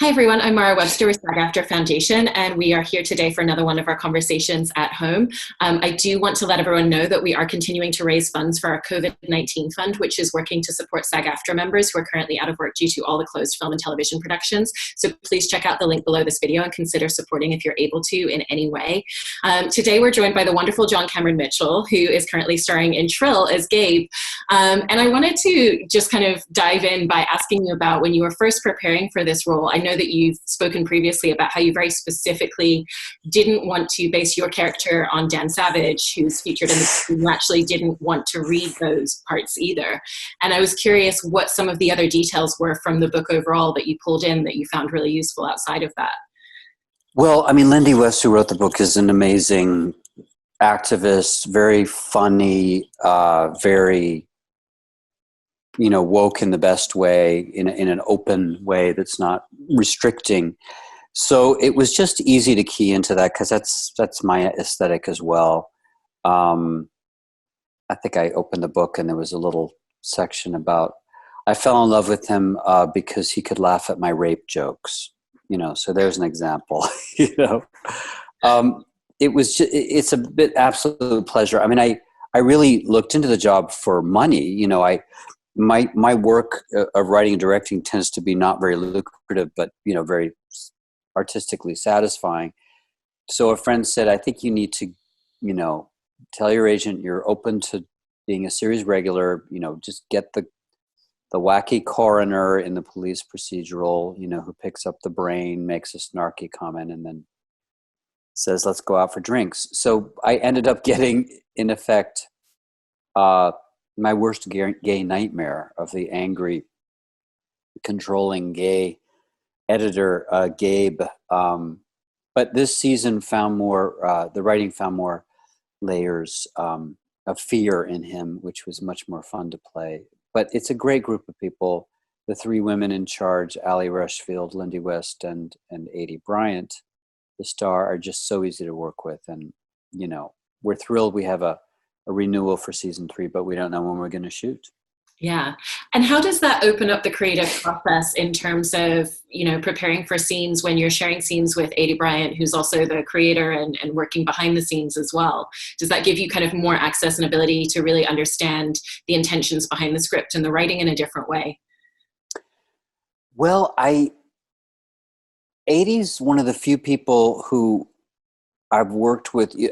Hi everyone, I'm Mara Webster with SAG-AFTRA Foundation, and we are here today for another one of our conversations at home. I do want to let everyone know that we are continuing to raise funds for our COVID-19 Fund, which is working to support SAG-AFTRA members who are currently out of work due to all the closed film and television productions. So please check out the link below this video and consider supporting if you're able to in any way. Today we're joined by the wonderful John Cameron Mitchell, who is currently starring in SHRILL as Gabe. And I wanted to just kind of dive in by asking you about when you were first preparing for this role. I know that you've spoken previously about how you very specifically didn't want to base your character on Dan Savage, who's featured in the film. You actually didn't want to read those parts either. And I was curious what some of the other details were from the book overall that you pulled in that you found really useful outside of that. Well, I mean, Lindy West, who wrote the book, is an amazing activist, very funny, very woke in the best way, in an open way that's not restricting. So it was just easy to key into that because that's my aesthetic as well. I think I opened the book and there was a little section about, I fell in love with him because he could laugh at my rape jokes, so there's an example, it's a bit absolute pleasure. I mean, I really looked into the job for money. My work of writing and directing tends to be not very lucrative, but very artistically satisfying. So a friend said, I think you need to, tell your agent you're open to being a series regular. Just get the wacky coroner in the police procedural, who picks up the brain, makes a snarky comment, and then says, let's go out for drinks. So I ended up getting, in effect, my worst gay nightmare of the angry, controlling gay editor, Gabe. But this season found more, the writing found more layers of fear in him, which was much more fun to play. But it's a great group of people. The three women in charge, Ali Rushfield, Lindy West, and Aidy Bryant, the star, are just so easy to work with. And, we're thrilled we have a renewal for season 3, but we don't know when we're going to shoot. Yeah. And how does that open up the creative process in terms of, preparing for scenes when you're sharing scenes with Aidy Bryant, who's also the creator and working behind the scenes as well? Does that give you kind of more access and ability to really understand the intentions behind the script and the writing in a different way? Well, Aidy's one of the few people who I've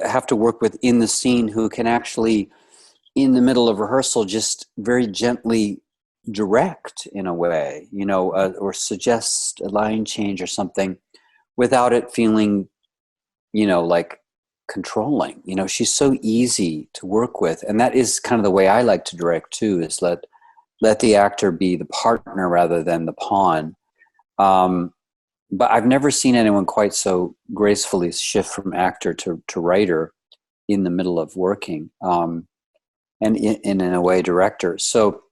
have to work with in the scene who can actually, in the middle of rehearsal, just very gently direct in a way, or suggest a line change or something without it feeling, like controlling. She's so easy to work with. And that is kind of the way I like to direct too, is let the actor be the partner rather than the pawn. But I've never seen anyone quite so gracefully shift from actor to writer in the middle of working, and in a way, director. So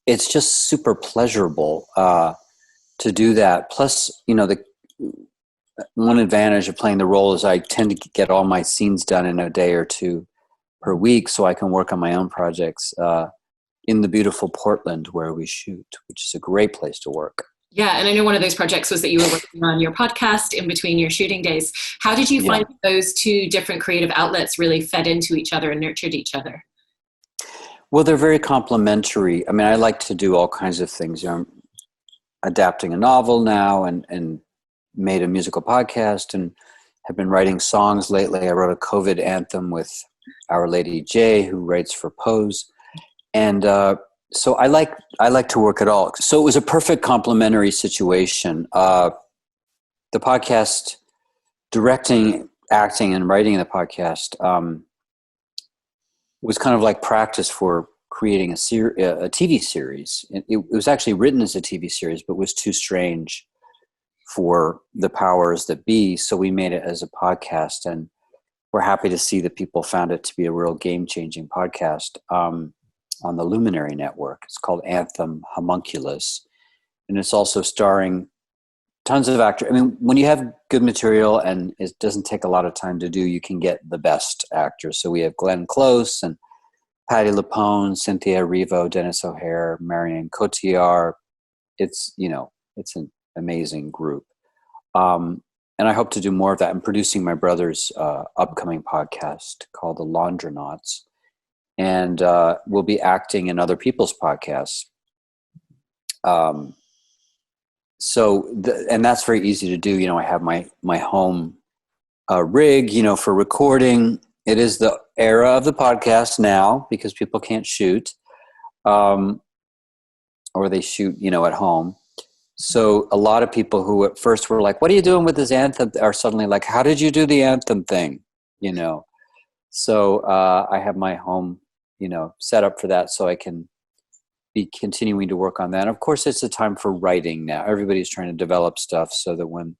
it's just super pleasurable to do that. Plus, the one advantage of playing the role is I tend to get all my scenes done in a day or two per week, so I can work on my own projects in the beautiful Portland where we shoot, which is a great place to work. Yeah, and I know one of those projects was that you were working on your podcast in between your shooting days. How did you find those two different creative outlets really fed into each other and nurtured each other? Well, they're very complementary. I mean, I like to do all kinds of things. I'm adapting a novel now and made a musical podcast and have been writing songs lately. I wrote a COVID anthem with Our Lady J, who writes for Pose. And so I like to work it all. So it was a perfect complementary situation. The podcast, directing, acting, and writing the podcast was kind of like practice for creating a TV series. It was actually written as a TV series, but was too strange for the powers that be. So we made it as a podcast, and we're happy to see that people found it to be a real game-changing podcast. On the Luminary Network. It's called Anthem Homunculus. And it's also starring tons of actors. I mean, when you have good material and it doesn't take a lot of time to do, you can get the best actors. So we have Glenn Close and Patti LuPone, Cynthia Erivo, Dennis O'Hare, Marion Cotillard. It's, it's an amazing group. And I hope to do more of that. I'm producing my brother's upcoming podcast called The Laundronauts, and we'll be acting in other people's podcasts. And that's very easy to do. You know, I have my home rig, you know, for recording. It is the era of the podcast now because people can't shoot, or they shoot, you know, at home. So a lot of people who at first were like, what are you doing with this anthem? Are suddenly like, how did you do the anthem thing? You know? So I have my home, you know, set up for that so I can be continuing to work on that. And of course, it's a time for writing now. Everybody's trying to develop stuff so that when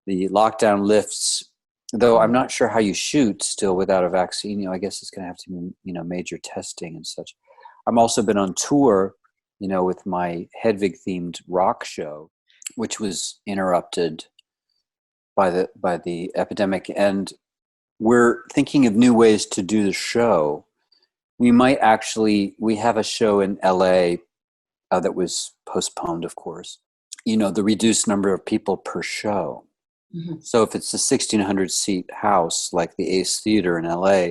the lockdown lifts, though I'm not sure how you shoot still without a vaccine, you know, I guess it's going to have to be, you know, major testing and such. I've also been on tour, you know, with my Hedvig themed rock show, which was interrupted by the epidemic. And we're thinking of new ways to do the show. We have a show in LA that was postponed, of course, you know, the reduced number of people per show. Mm-hmm. So if it's a 1,600 seat house, like the Ace Theater in LA,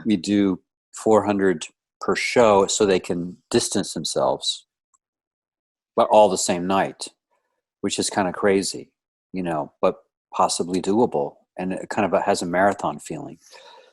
we do 400 per show so they can distance themselves, but all the same night, which is kind of crazy, you know, but possibly doable. And it kind of has a marathon feeling.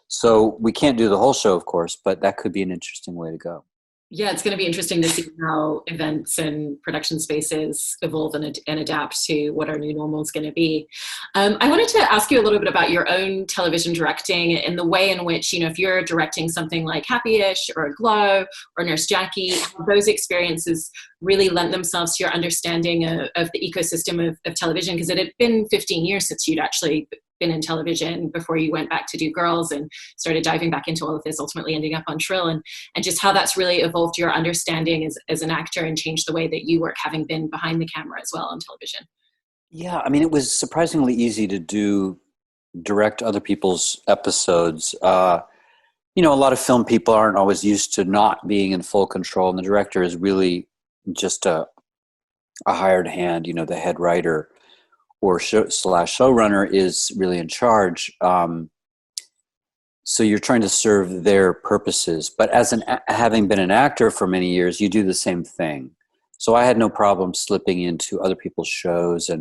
So we can't do the whole show, of course, but that could be an interesting way to go. Yeah, it's going to be interesting to see how events and production spaces evolve and adapt to what our new normal is going to be. I wanted to ask you a little bit about your own television directing and the way in which, you know, if you're directing something like Happy-ish or Glow or Nurse Jackie, how those experiences really lent themselves to your understanding of the ecosystem of television, because it had been 15 years since you'd actually been in television before you went back to do Girls and started diving back into all of this, ultimately ending up on SHRILL, and just how that's really evolved your understanding as an actor and changed the way that you work, having been behind the camera as well on television. Yeah, I mean, it was surprisingly easy to direct other people's episodes. You know, a lot of film people aren't always used to not being in full control, and the director is really just a hired hand, you know, the head writer or showrunner is really in charge. So you're trying to serve their purposes. But as having been an actor for many years, you do the same thing. So I had no problem slipping into other people's shows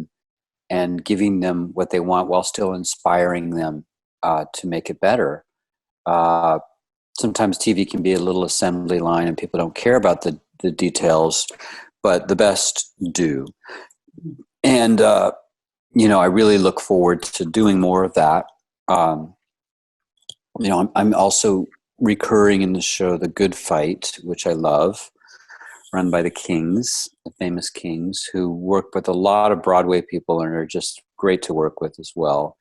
and giving them what they want while still inspiring them to make it better. Sometimes TV can be a little assembly line and people don't care about the details, but the best do. And, you know, I really look forward to doing more of that. You know, I'm also recurring in the show The Good Fight, which I love, run by the Kings, the famous Kings, who work with a lot of Broadway people and are just great to work with as well.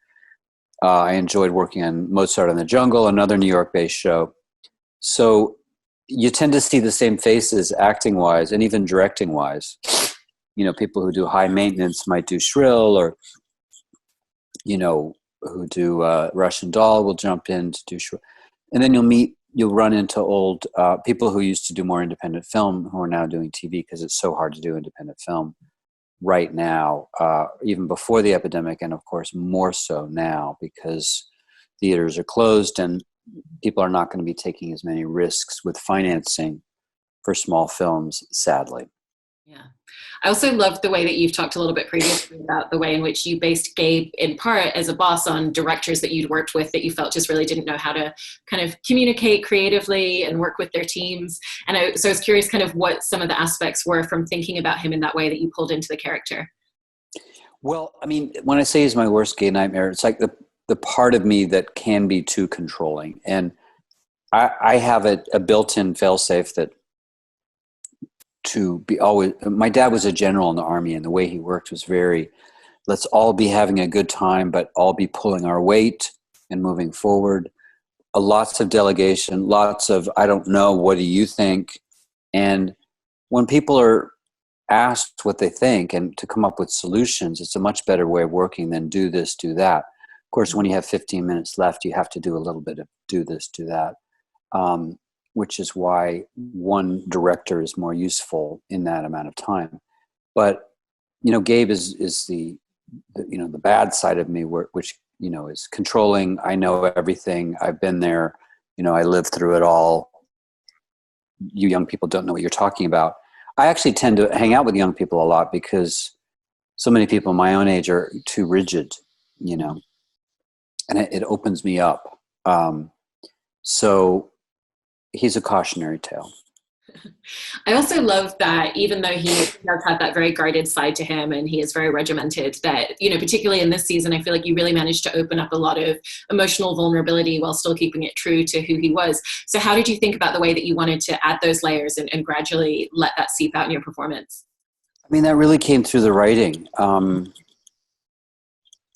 I enjoyed working on Mozart in the Jungle, another New York-based show. So you tend to see the same faces acting-wise and even directing-wise. You know, people who do high maintenance might do SHRILL, or, you know, who do Russian Doll will jump in to do SHRILL. And then you'll run into old people who used to do more independent film who are now doing TV, because it's so hard to do independent film right now, even before the epidemic, and of course more so now because theaters are closed and people are not going to be taking as many risks with financing for small films, sadly. Yeah. I also loved the way that you've talked a little bit previously about the way in which you based Gabe in part as a boss on directors that you'd worked with that you felt just really didn't know how to kind of communicate creatively and work with their teams. And so I was curious kind of what some of the aspects were from thinking about him in that way that you pulled into the character. Well, I mean, when I say he's my worst gay nightmare, it's like the part of me that can be too controlling. And I have a built-in fail-safe that to be always, my dad was a general in the Army, and the way he worked was very, let's all be having a good time, but all be pulling our weight and moving forward. Lots of delegation, lots of, I don't know, what do you think? And when people are asked what they think and to come up with solutions, it's a much better way of working than do this, do that. Of course, when you have 15 minutes left, you have to do a little bit of do this, do that. Which is why one director is more useful in that amount of time. But Gabe is the the bad side of me, which is controlling. I know everything. I've been there. I lived through it all. You young people don't know what you're talking about. I actually tend to hang out with young people a lot because so many people my own age are too rigid, and it opens me up. So he's a cautionary tale. I also love that even though he does have that very guarded side to him and he is very regimented, that, particularly in this season, I feel like you really managed to open up a lot of emotional vulnerability while still keeping it true to who he was. So how did you think about the way that you wanted to add those layers and gradually let that seep out in your performance? I mean, that really came through the writing.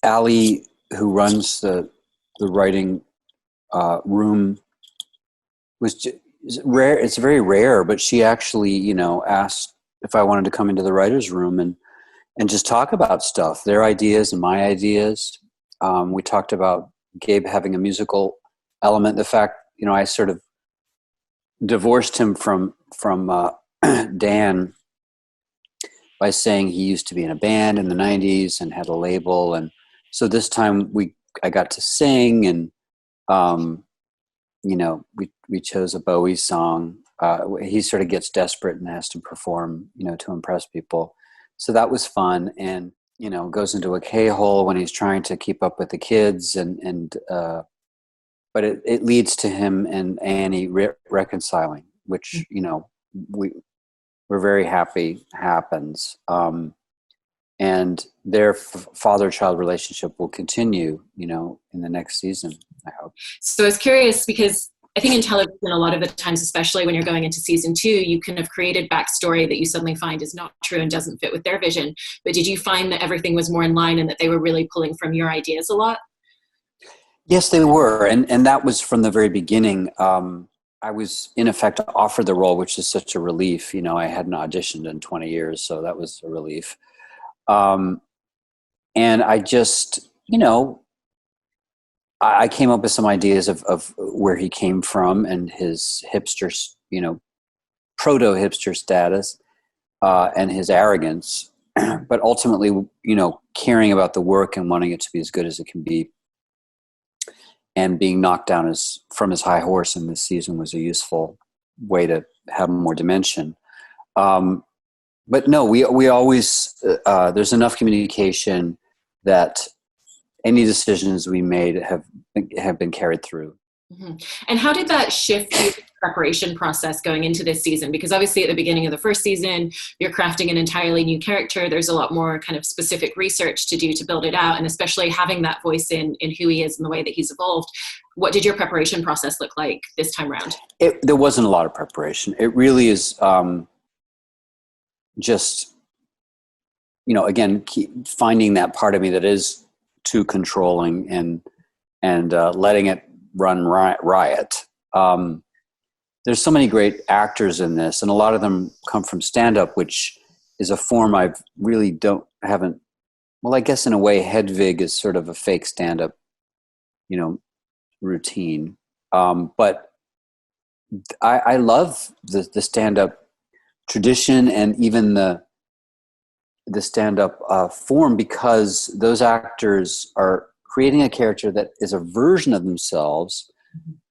Allie, who runs the writing room, it's rare. It's very rare, but she actually, asked if I wanted to come into the writer's room and just talk about stuff, their ideas and my ideas. We talked about Gabe having a musical element. The fact, I sort of divorced him from Dan by saying he used to be in a band in the 90s and had a label. And so this time I got to sing and, we chose a Bowie song. He sort of gets desperate and has to perform, to impress people. So that was fun, and goes into a K-hole when he's trying to keep up with the kids, but it leads to him and Annie reconciling, which we're very happy happens, and their father-child relationship will continue, in the next season, I hope. So I was curious because I think in television, a lot of the times, especially when you're going into season 2, you kind of created backstory that you suddenly find is not true and doesn't fit with their vision. But did you find that everything was more in line and that they were really pulling from your ideas a lot? Yes, they were. And that was from the very beginning. I was, in effect, offered the role, which is such a relief. I hadn't auditioned in 20 years, so that was a relief. And I just, I came up with some ideas of where he came from and his hipster, proto-hipster status, and his arrogance, but ultimately, caring about the work and wanting it to be as good as it can be, and being knocked down from his high horse in this season was a useful way to have more dimension. But no, we always, there's enough communication that any decisions we made have been carried through. Mm-hmm. And how did that shift your preparation process going into this season? Because obviously at the beginning of the first season, you're crafting an entirely new character. There's a lot more kind of specific research to do to build it out. And especially having that voice in who he is and the way that he's evolved. What did your preparation process look like this time around? There wasn't a lot of preparation. It really is just, again, keep finding that part of me that is too controlling and letting it run riot. There's so many great actors in this, and a lot of them come from stand-up, which is a form I haven't. Well, I guess in a way, Hedvig is sort of a fake stand-up, routine. But I love the stand-up tradition and even the stand-up form, because those actors are creating a character that is a version of themselves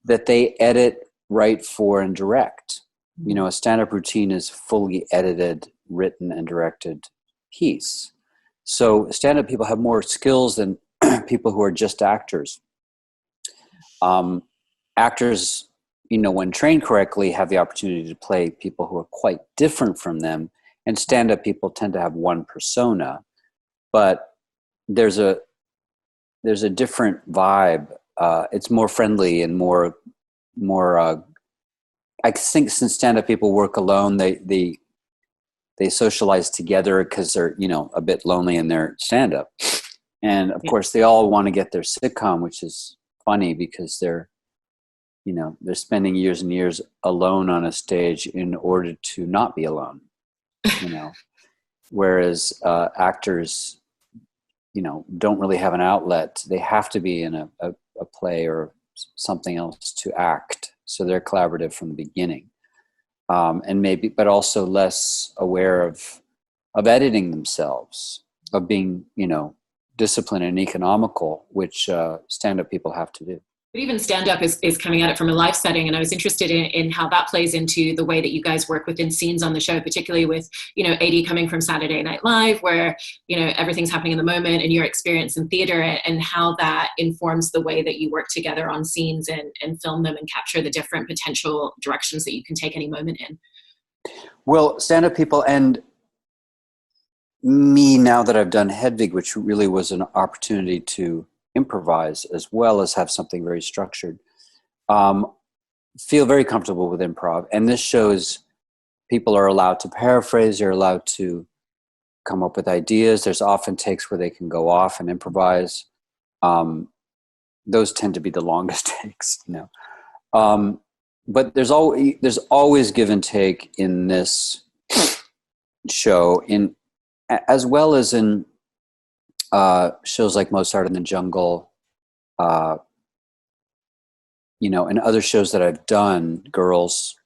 that they edit, write for, and direct. A stand-up routine is fully edited, written, and directed piece. So stand-up people have more skills than people who are just actors. Actors, when trained correctly, have the opportunity to play people who are quite different from them. And stand-up people tend to have one persona, but there's a different vibe. It's more friendly and more. I think since stand-up people work alone, they socialize together because they're a bit lonely in their stand-up, and of course they all want to get their sitcom, which is funny because they're spending years and years alone on a stage in order to not be alone. Whereas actors, don't really have an outlet. They have to be in a play or something else to act. So they're collaborative from the beginning, and but also less aware of of editing themselves, of being, disciplined and economical, which stand-up people have to do. But even stand-up is coming at it from a live setting, and I was interested in how that plays into the way that you guys work within scenes on the show, particularly with, Aidy coming from Saturday Night Live, where, everything's happening in the moment, and your experience in theater, and how that informs the way that you work together on scenes and film them and capture the different potential directions that you can take any moment in. Well, stand-up people and me, now that I've done Hedvig, which really was an opportunity to improvise as well as have something very structured, feel very comfortable with improv. And this shows people are allowed to paraphrase, they're allowed to come up with ideas. There's often takes where they can go off and improvise. Those tend to be the longest takes, but there's always give and take in this show, as well as in shows like Mozart in the Jungle, and other shows that I've done, Girls.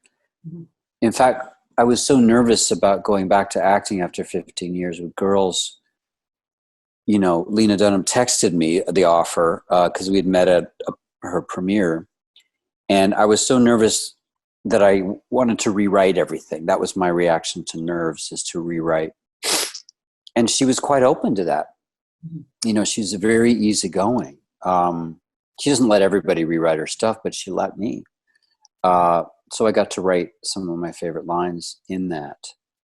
Mm-hmm. In fact, I was so nervous about going back to acting after 15 years with Girls. Lena Dunham texted me the offer because we had met at her premiere. And I was so nervous that I wanted to rewrite everything. That was my reaction to nerves, is to rewrite. And she was quite open to that. She's very easygoing. She doesn't let everybody rewrite her stuff, but she let me. So I got to write some of my favorite lines in that.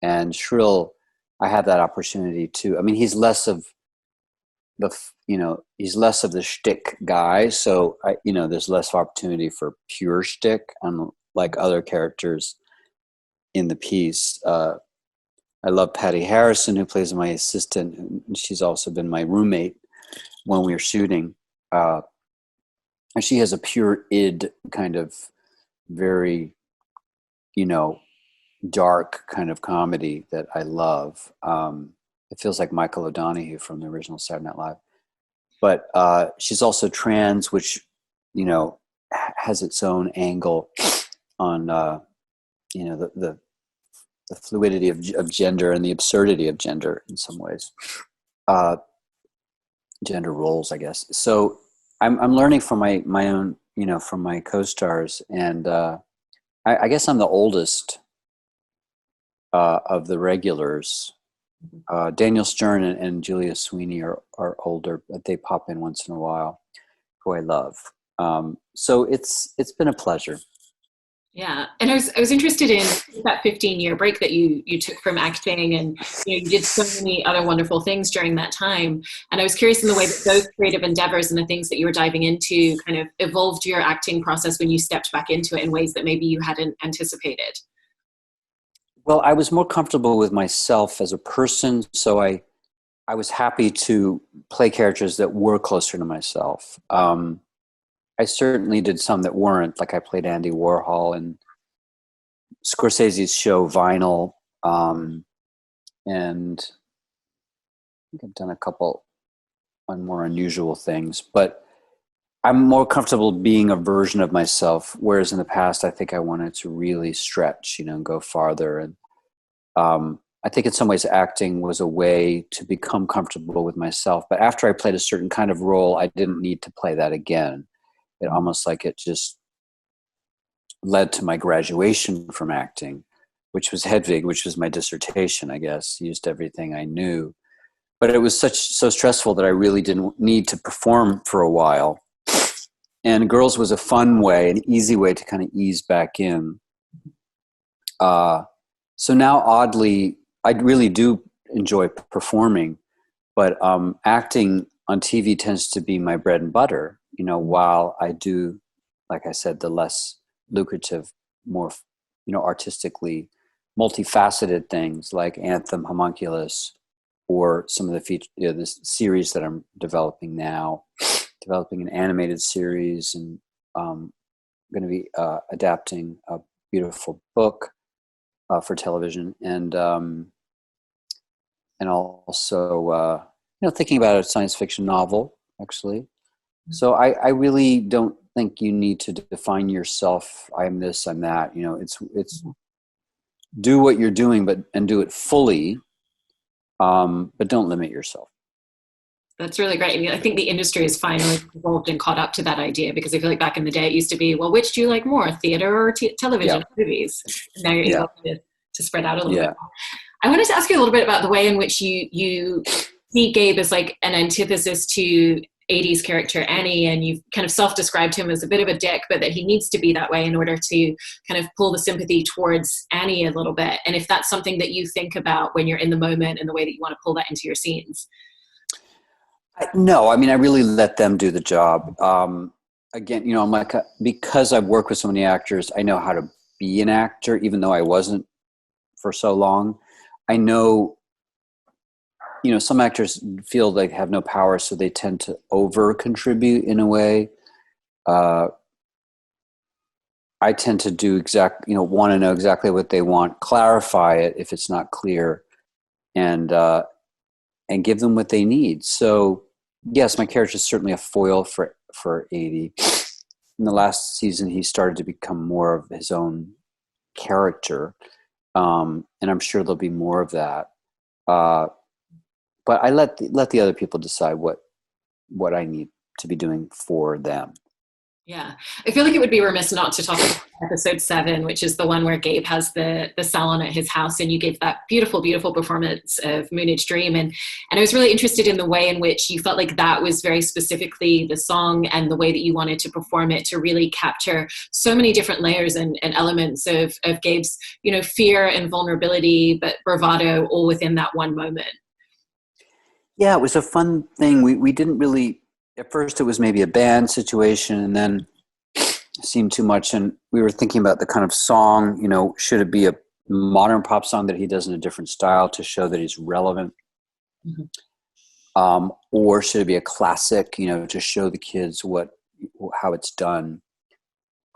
And SHRILL, I had that opportunity too. I mean, he's less of the shtick guy. So there's less opportunity for pure shtick, unlike other characters in the piece. I love Patty Harrison, who plays my assistant, and she's also been my roommate when we were shooting. And she has a pure id kind of very, dark kind of comedy that I love. It feels like Michael O'Donoghue from the original Saturday Night Live. But she's also trans, which, has its own angle on, the fluidity of gender and the absurdity of gender in some ways. Gender roles, I guess. So I'm learning from my own, from my co-stars. And I guess I'm the oldest of the regulars. Daniel Stern and Julia Sweeney are older, but they pop in once in a while, who I love. So it's been a pleasure. Yeah. And I was interested in that 15-year break that you took from acting, and you did so many other wonderful things during that time. And I was curious in the way that those creative endeavors and the things that you were diving into kind of evolved your acting process when you stepped back into it in ways that maybe you hadn't anticipated. Well, I was more comfortable with myself as a person, so I was happy to play characters that were closer to myself. I certainly did some that weren't, like I played Andy Warhol in Scorsese's show Vinyl, and I think I've done a couple on more unusual things, but I'm more comfortable being a version of myself, whereas in the past I think I wanted to really stretch, and go farther. And I think in some ways acting was a way to become comfortable with myself, but after I played a certain kind of role, I didn't need to play that again. It almost like it just led to my graduation from acting, which was Hedvig, which was my dissertation, I guess. Used everything I knew. But it was so stressful that I really didn't need to perform for a while. And Girls was a fun way, an easy way to kind of ease back in. So now, oddly, I really do enjoy performing, but acting on TV tends to be my bread and butter. While I do, like I said, the less lucrative, more, artistically multifaceted things like Anthem, Homunculus, or some of the this series that I'm developing now, developing an animated series, and I'm going to be adapting a beautiful book for television, and also, thinking about a science fiction novel, actually. So I really don't think you need to define yourself. I'm this, I'm that. It's do what you're doing, and do it fully, but don't limit yourself. That's really great. And I think the industry has finally evolved and caught up to that idea, because I feel like back in the day it used to be, well, which do you like more, theater or television, movies? And now you're able to spread out a little bit more. I wanted to ask you a little bit about the way in which you see Gabe as like an antithesis to Aidy's character Annie, and you've kind of self-described him as a bit of a dick, but that he needs to be that way in order to kind of pull the sympathy towards Annie a little bit. And if that's something that you think about when you're in the moment and the way that you want to pull that into your scenes. No, I mean, I really let them do the job. Again, I'm like, because I've worked with so many actors, I know how to be an actor, even though I wasn't for so long. I know, some actors feel they have no power, so they tend to over contribute in a way. I tend to do want to know exactly what they want, clarify it if it's not clear, and give them what they need. So yes, my character is certainly a foil for Aidy. In the last season, he started to become more of his own character, and I'm sure there'll be more of that. But I let the other people decide what I need to be doing for them. Yeah, I feel like it would be remiss not to talk about episode 7, which is the one where Gabe has the salon at his house, and you gave that beautiful, beautiful performance of Moonage Dream. And I was really interested in the way in which you felt like that was very specifically the song and the way that you wanted to perform it to really capture so many different layers and elements of Gabe's, fear and vulnerability, but bravado all within that one moment. Yeah, it was a fun thing. We didn't really, at first it was maybe a band situation, and then it seemed too much. And we were thinking about the kind of song, should it be a modern pop song that he does in a different style to show that he's relevant? Mm-hmm. Or should it be a classic, to show the kids how it's done?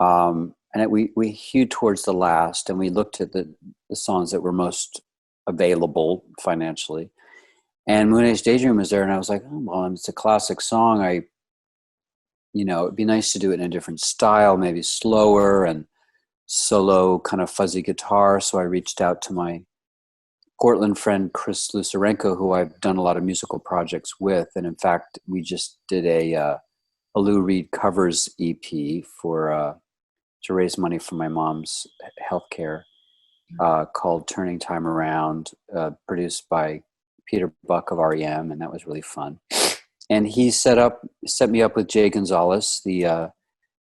And we hewed towards the last, and we looked at the songs that were most available financially. And Moonage Daydream was there, and I was like, oh, well, it's a classic song. It'd be nice to do it in a different style, maybe slower and solo kind of fuzzy guitar. So I reached out to my Portland friend, Chris Lucerenko, who I've done a lot of musical projects with. And in fact, we just did a Lou Reed covers EP to raise money for my mom's healthcare, called Turning Time Around, produced by Peter Buck of REM, and that was really fun. And he set me up with Jay Gonzalez, the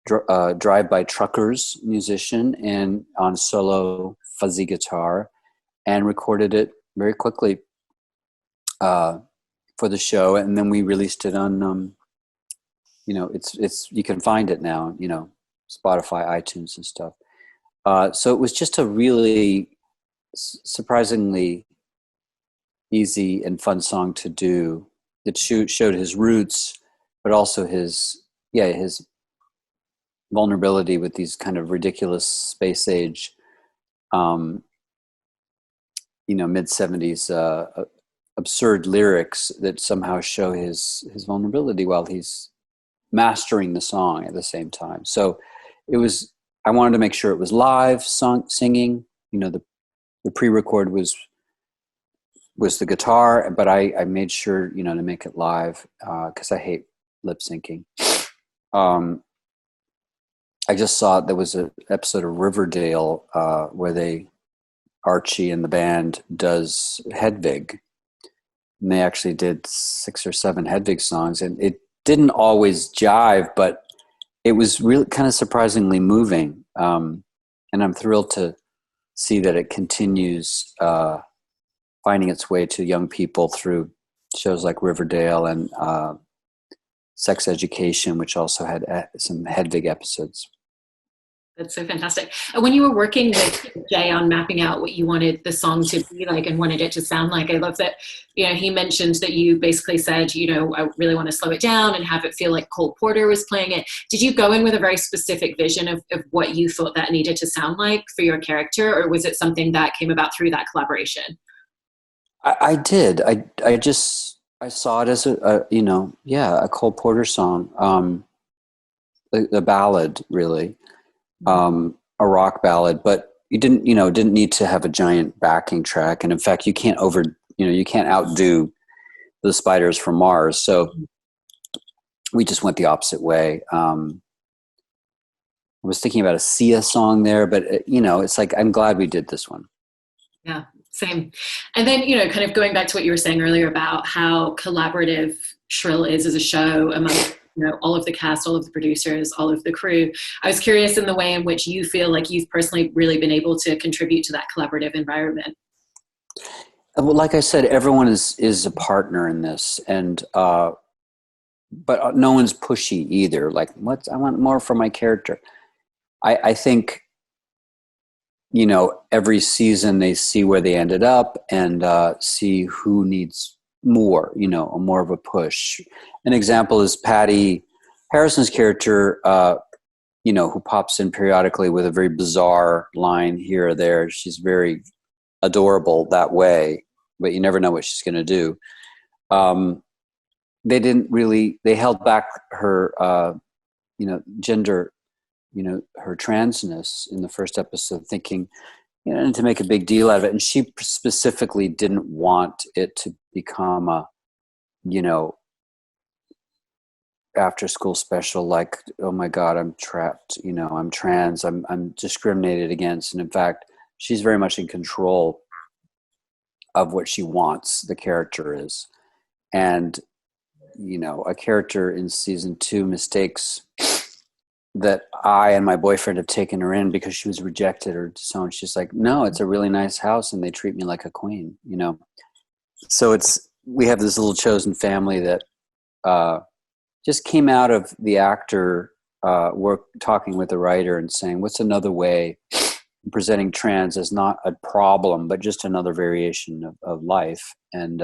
Drive-By Truckers musician, and on solo fuzzy guitar, and recorded it very quickly for the show. And then we released it on, it's you can find it now, Spotify, iTunes, and stuff. So it was just a really surprisingly easy and fun song to do. It showed his roots, but also his vulnerability with these kind of ridiculous space age, mid-70s absurd lyrics that somehow show his vulnerability while he's mastering the song at the same time. So I wanted to make sure it was live singing. The pre-record was the guitar, but I made sure, to make it live, because I hate lip syncing. I just saw there was an episode of Riverdale where Archie and the band does Hedvig, and they actually did 6 or 7 Hedvig songs, and it didn't always jive, but it was really kind of surprisingly moving. And I'm thrilled to see that it continues finding its way to young people through shows like Riverdale and Sex Education, which also had some Hedvig episodes. That's so fantastic. And when you were working with Jay on mapping out what you wanted the song to be like and wanted it to sound like, I love that, he mentioned that you basically said, I really want to slow it down and have it feel like Cole Porter was playing it. Did you go in with a very specific vision of what you thought that needed to sound like for your character, or was it something that came about through that collaboration? I did. I saw it as a Cole Porter song, a ballad, really, a rock ballad. But you didn't need to have a giant backing track, and in fact, you can't you can't outdo the spiders from Mars. So we just went the opposite way. I was thinking about a Sia song there, but it's like, I'm glad we did this one. Yeah, same. And then, kind of going back to what you were saying earlier about how collaborative SHRILL is as a show among, all of the cast, all of the producers, all of the crew. I was curious in the way in which you feel like you've personally really been able to contribute to that collaborative environment. Well, like I said, everyone is a partner in this, and but no one's pushy either. Like, I want more for my character. I think, every season they see where they ended up and see who needs more, more of a push. An example is Patty Harrison's character, who pops in periodically with a very bizarre line here or there. She's very adorable that way, but you never know what she's going to do. They held back her, gender, her transness in the first episode, thinking, and to make a big deal out of it. And she specifically didn't want it to become a, after school special, like, oh my God, I'm trapped, I'm trans, I'm discriminated against. And in fact, she's very much in control of what she wants the character is. And, a character in season 2 mistakes that I and my boyfriend have taken her in because she was rejected or disowned. She's like, no, it's a really nice house and they treat me like a queen, So we have this little chosen family that just came out of the actor talking with the writer and saying, what's another way of presenting trans as not a problem, but just another variation of life. And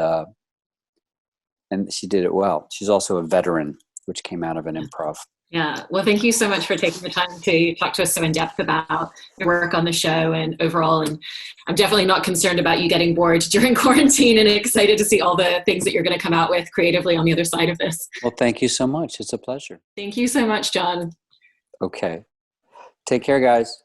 she did it well. She's also a veteran, which came out of an improv. Yeah. Well, thank you so much for taking the time to talk to us so in depth about your work on the show and overall. And I'm definitely not concerned about you getting bored during quarantine and excited to see all the things that you're going to come out with creatively on the other side of this. Well, thank you so much. It's a pleasure. Thank you so much, John. Okay. Take care, guys.